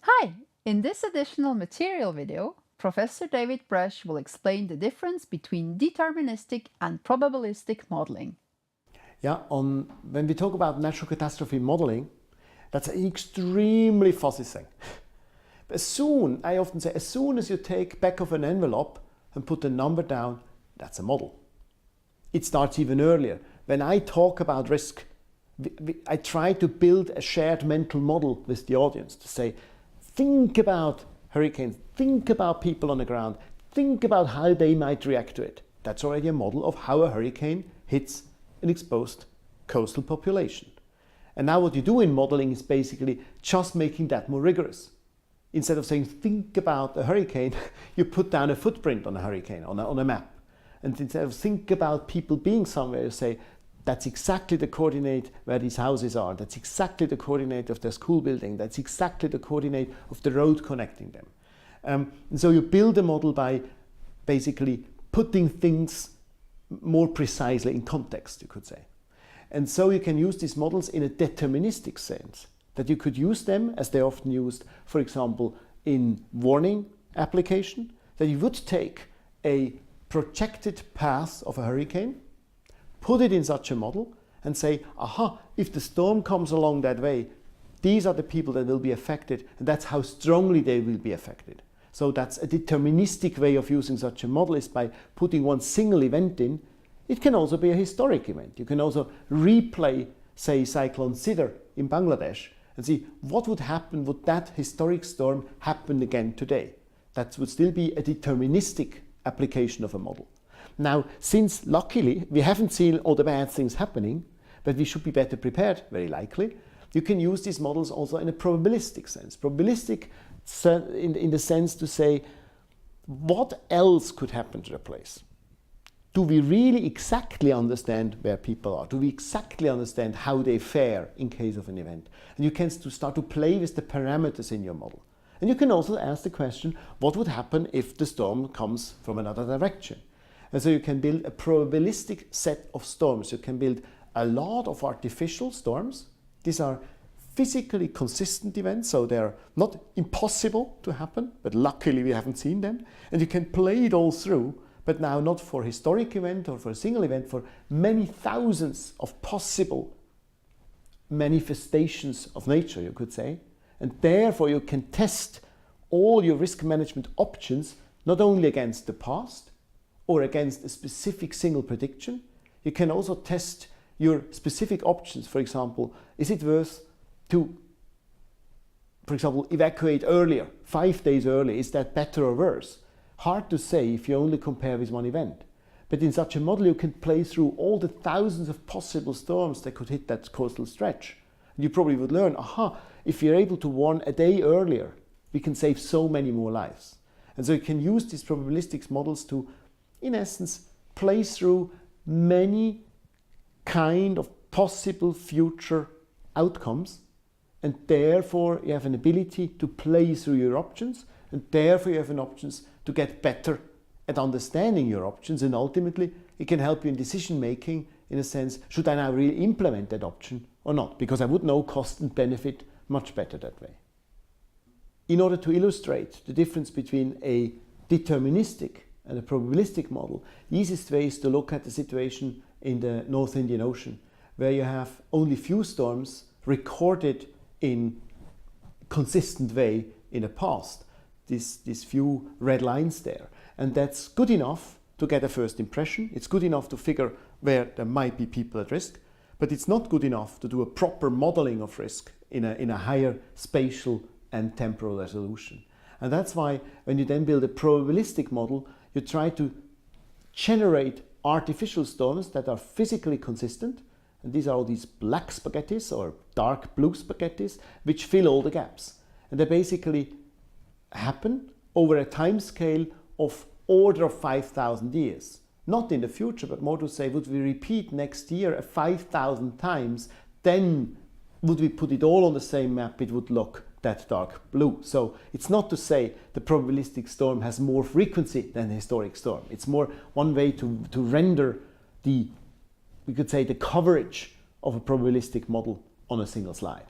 Hi! In this additional material video, Professor David Bresch will explain the difference between deterministic and probabilistic modeling. Yeah, when we talk about natural catastrophe modeling, that's an extremely fuzzy thing. I often say, as soon as you take back of an envelope and put a number down, that's a model. It starts even earlier. When I talk about risk, I try to build a shared mental model with the audience to say, think about hurricanes, think about people on the ground, think about how they might react to it. That's already a model of how a hurricane hits an exposed coastal population. And now what you do in modeling is basically just making that more rigorous. Instead of saying, think about a hurricane, you put down a footprint on a hurricane, on a map. And instead of think about people being somewhere, you say, that's exactly the coordinate where these houses are. That's exactly the coordinate of their school building. That's exactly the coordinate of the road connecting them. And so you build a model by basically putting things more precisely in context, you could say. And so you can use these models in a deterministic sense, that you could use them as they're often used, for example, in warning application, that you would take a projected path of a hurricane, put it in such a model and say, aha, if the storm comes along that way, these are the people that will be affected, and that's how strongly they will be affected. So that's a deterministic way of using such a model, is by putting one single event in. It can also be a historic event. You can also replay, say, Cyclone Sidr in Bangladesh and see what would happen would that historic storm happen again today. That would still be a deterministic application of a model. Now, since luckily we haven't seen all the bad things happening, but we should be better prepared, very likely, you can use these models also in a probabilistic sense. Probabilistic in the sense to say, what else could happen to the place? Do we really exactly understand where people are? Do we exactly understand how they fare in case of an event? And you can start to play with the parameters in your model. And you can also ask the question, what would happen if the storm comes from another direction? And so you can build a probabilistic set of storms. You can build a lot of artificial storms. These are physically consistent events, so they're not impossible to happen, but luckily we haven't seen them. And you can play it all through, but now not for a historic event or for a single event, for many thousands of possible manifestations of nature, you could say. And therefore you can test all your risk management options, not only against the past or against a specific single prediction. You can also test your specific options. For example, is it worth to, for example, evacuate earlier, 5 days early? Is that better or worse? Hard to say if you only compare with one event. But in such a model you can play through all the thousands of possible storms that could hit that coastal stretch. And you probably would learn, aha, if you're able to warn a day earlier, we can save so many more lives. And so you can use these probabilistic models to, in essence, play through many kind of possible future outcomes, and therefore you have an ability to play through your options, and therefore you have an options to get better at understanding your options, and ultimately it can help you in decision making in a sense, should I now really implement that option or not? Because I would know cost and benefit much better that way. In order to illustrate the difference between a deterministic and a probabilistic model, the easiest way is to look at the situation in the North Indian Ocean, where you have only few storms recorded in consistent way in the past. These few red lines there. And that's good enough to get a first impression. It's good enough to figure where there might be people at risk, but it's not good enough to do a proper modeling of risk in a higher spatial and temporal resolution. And that's why when you then build a probabilistic model, you try to generate artificial storms that are physically consistent. And these are all these black spaghettis or dark blue spaghettis, which fill all the gaps. And they basically happen over a time scale of order of 5,000 years. Not in the future, but more to say, would we repeat next year 5,000 times, then would we put it all on the same map, it would look that dark blue. So it's not to say the probabilistic storm has more frequency than the historic storm. It's more one way to render the, we could say, the coverage of a probabilistic model on a single slide.